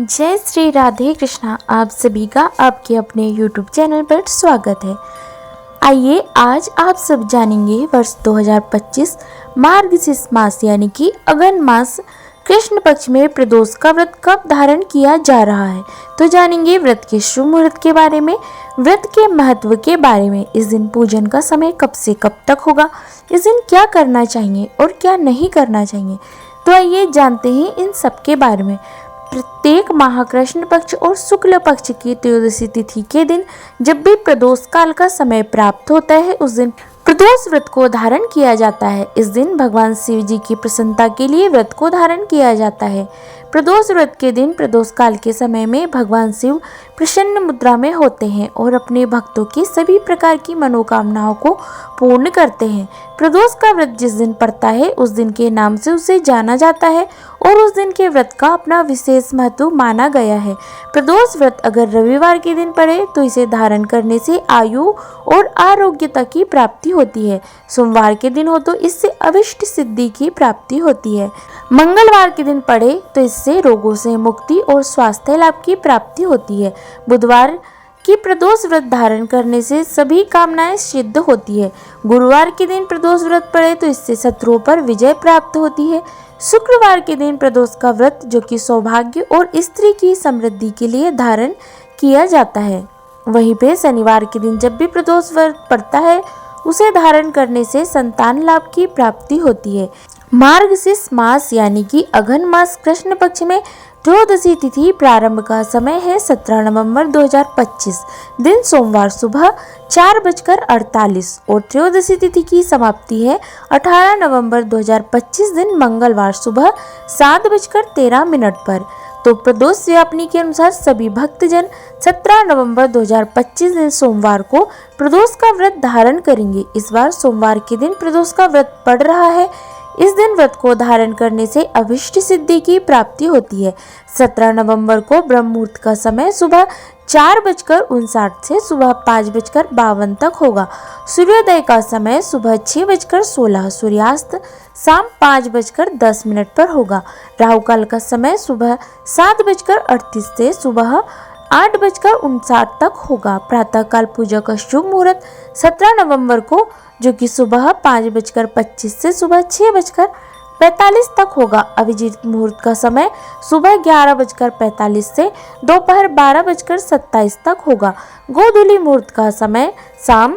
जय श्री राधे कृष्णा। आप सभी का आपके अपने YouTube चैनल पर स्वागत है। आइए आज आप सब जानेंगे वर्ष 2025 मार्गशीर्ष मास यानी कि अगन मास कृष्ण पक्ष में प्रदोष का व्रत कब धारण किया जा रहा है। तो जानेंगे व्रत के शुभ मुहूर्त के बारे में, व्रत के महत्व के बारे में, इस दिन पूजन का समय कब से कब तक होगा, इस दिन क्या करना चाहिए और क्या नहीं करना चाहिए। तो आइए जानते हैं इन सब के बारे में। प्रत्येक माह कृष्ण पक्ष और शुक्ल पक्ष की त्रयोदशी तिथि के दिन जब भी प्रदोष काल का समय प्राप्त होता है उस दिन प्रदोष व्रत को धारण किया जाता है। इस दिन भगवान शिव जी की प्रसन्नता के लिए व्रत को धारण किया जाता है। प्रदोष व्रत के दिन प्रदोष काल के समय में भगवान शिव प्रसन्न मुद्रा में होते हैं और अपने भक्तों की सभी प्रकार की मनोकामनाओं को पूर्ण करते हैं। प्रदोष का व्रत जिस दिन पड़ता है उस दिन के नाम से उसे जाना जाता है और उस दिन के व्रत का अपना विशेष महत्व माना गया है। प्रदोष व्रत अगर रविवार के दिन पड़े तो इसे धारण करने से आयु और आरोग्यता की प्राप्ति होती है। सोमवार के दिन हो तो इससे अभिष्ट सिद्धि की प्राप्ति होती है। मंगलवार के दिन पड़े तो इससे रोगों से मुक्ति और स्वास्थ्य लाभ की प्राप्ति होती है। बुधवार की प्रदोष व्रत धारण करने से सभी कामनाएं सिद्ध होती है। गुरुवार के दिन प्रदोष व्रत पड़े तो इससे शत्रुओं पर विजय प्राप्त होती है। शुक्रवार के दिन प्रदोष का व्रत जो कि सौभाग्य और स्त्री की समृद्धि के लिए धारण किया जाता है। वहीं पे शनिवार के दिन जब भी प्रदोष व्रत पड़ता है उसे धारण करने से संतान लाभ की प्राप्ति होती है। मार्गशीर्ष मास यानी कि अघन मास कृष्ण पक्ष में त्रयोदशी तिथि प्रारंभ का समय है 17 नवंबर 2025 दिन सोमवार सुबह 4:48 और त्रयोदशी तिथि की समाप्ति है 18 नवंबर 2025 दिन मंगलवार सुबह 7:13 पर। तो प्रदोष व्यापनी के अनुसार सभी भक्तजन 17 नवंबर 2025 दिन सोमवार को प्रदोष का व्रत धारण करेंगे। इस बार सोमवार के दिन प्रदोष का व्रत पड़ रहा है। इस दिन व्रत को धारण करने से अभिष्ट सिद्धि की प्राप्ति होती है। 17 नवंबर को ब्रह्म मुहूर्त का समय सुबह 4:59 से सुबह 5:52 तक होगा। सूर्योदय का समय सुबह 6:16, सूर्यास्त शाम 5:10 पर होगा। राहु काल का समय सुबह 7:38 से सुबह 8:59 तक होगा। प्रातः काल पूजा का शुभ मुहूर्त 17 नवंबर को जो कि सुबह 5:25 से सुबह 6:45 तक होगा। अभिजीत मुहूर्त का समय सुबह 11:45 से दोपहर 12:27 तक होगा। गोधूली मुहूर्त का समय शाम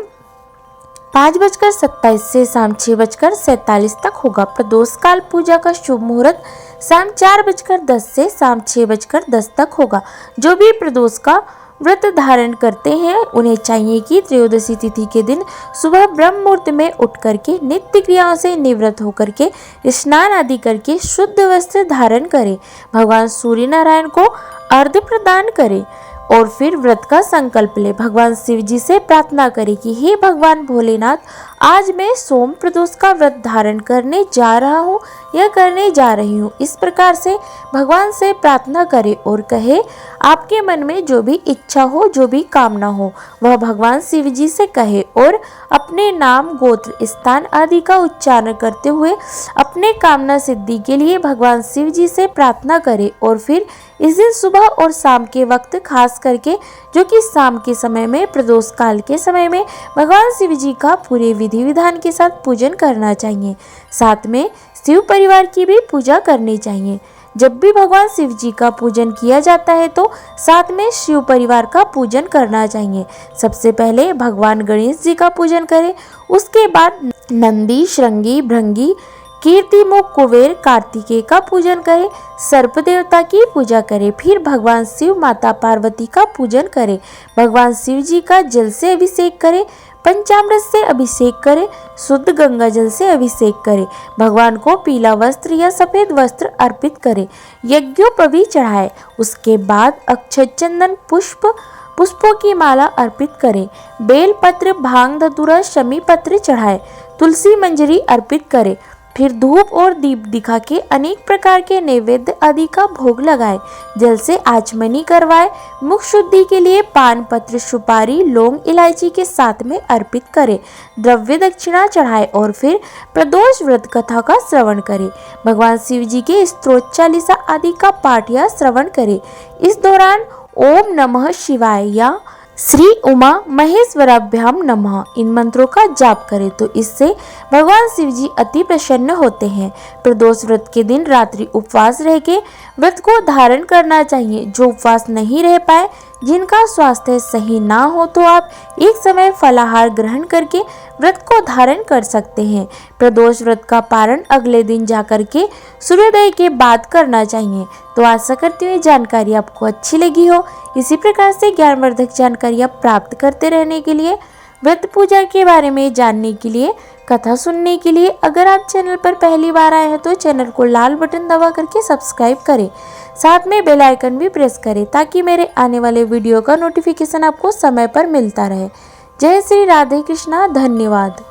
5:27 से शाम 6:47 तक होगा। प्रदोष काल पूजा का शुभ मुहूर्त शाम 4:10 से शाम 6:10 तक होगा। जो भी प्रदोष का व्रत धारण करते हैं उन्हें चाहिए कि त्रयोदशी तिथि के दिन सुबह ब्रह्म मुहूर्त में उठ करके नित्य क्रियाओं से निवृत्त होकर के स्नान आदि करके शुद्ध वस्त्र धारण करें, भगवान सूर्य नारायण को अर्घ्य प्रदान करें और फिर व्रत का संकल्प ले। भगवान शिव जी से प्रार्थना करें कि हे भगवान भोलेनाथ, आज मैं सोम प्रदोष का व्रत धारण करने जा रहा हूँ या करने जा रही हूँ। इस प्रकार से भगवान से प्रार्थना करें और कहे आपके मन में जो भी इच्छा हो, जो भी कामना हो वह भगवान शिव जी से कहे और अपने नाम, गोत्र, स्थान आदि का उच्चारण करते हुए अपने कामना सिद्धि के लिए भगवान शिव जी से प्रार्थना करें। और फिर इस दिन सुबह और शाम के वक्त खास करके जो कि शाम के समय में प्रदोष काल के समय में भगवान शिव जी का पूरे विधि विधान के साथ पूजन करना चाहिए। साथ में शिव परिवार की भी पूजा करनी चाहिए। जब भी भगवान शिव जी का पूजन किया जाता है तो साथ में शिव परिवार का पूजन करना चाहिए। सबसे पहले भगवान गणेश जी का पूजन करें, उसके बाद नंदी, श्रृंगी, भृंगी, कीर्ति मुख, कुबेर, कार्तिकेय का पूजन करें, सर्प देवता की पूजा करें, फिर भगवान शिव, माता पार्वती का पूजन करें, भगवान शिव जी का जल से अभिषेक करें, पंचामृत से अभिषेक करें, शुद्ध गंगा जल से अभिषेक करें, भगवान को पीला वस्त्र या सफेद वस्त्र अर्पित करें, यज्ञोपवी चढ़ाए, उसके बाद अक्षत, चंदन, पुष्पों की माला अर्पित करें, बेल पत्र, भांग धतूरा, शमी पत्र चढ़ाए, तुलसी मंजरी अर्पित करें, फिर धूप और दीप दिखा के अनेक प्रकार के नैवेद्य आदि का भोग लगाए, जल से आचमनी करवाए, मुख शुद्धि के लिए पान पत्र सुपारी लौंग इलायची के साथ में अर्पित करे, द्रव्य दक्षिणा चढ़ाए और फिर प्रदोष व्रत कथा का श्रवण करे। भगवान शिव जी के स्तोत्र चालीसा आदि का पाठ या श्रवण करे। इस दौरान ओम नमः शिवाय या श्री उमा महेश्वराभ्याम नमः इन मंत्रों का जाप करें तो इससे भगवान शिव जी अति प्रसन्न होते हैं। प्रदोष व्रत के दिन रात्रि उपवास रह के व्रत को धारण करना चाहिए। जो उपवास नहीं रह पाए, जिनका स्वास्थ्य सही ना हो, तो आप एक समय फलाहार ग्रहण करके व्रत को धारण कर सकते हैं। प्रदोष व्रत का पारण अगले दिन जाकर के सूर्योदय के बाद करना चाहिए। तो आशा करती हूँ जानकारी आपको अच्छी लगी हो। इसी प्रकार से ज्ञानवर्धक जानकारियाँ प्राप्त करते रहने के लिए, व्रत पूजा के बारे में जानने के लिए, कथा सुनने के लिए अगर आप चैनल पर पहली बार आए हैं तो चैनल को लाल बटन दबा करके सब्सक्राइब करें, साथ में बेल आइकन भी प्रेस करें ताकि मेरे आने वाले वीडियो का नोटिफिकेशन आपको समय पर मिलता रहे। जय श्री राधे कृष्णा, धन्यवाद।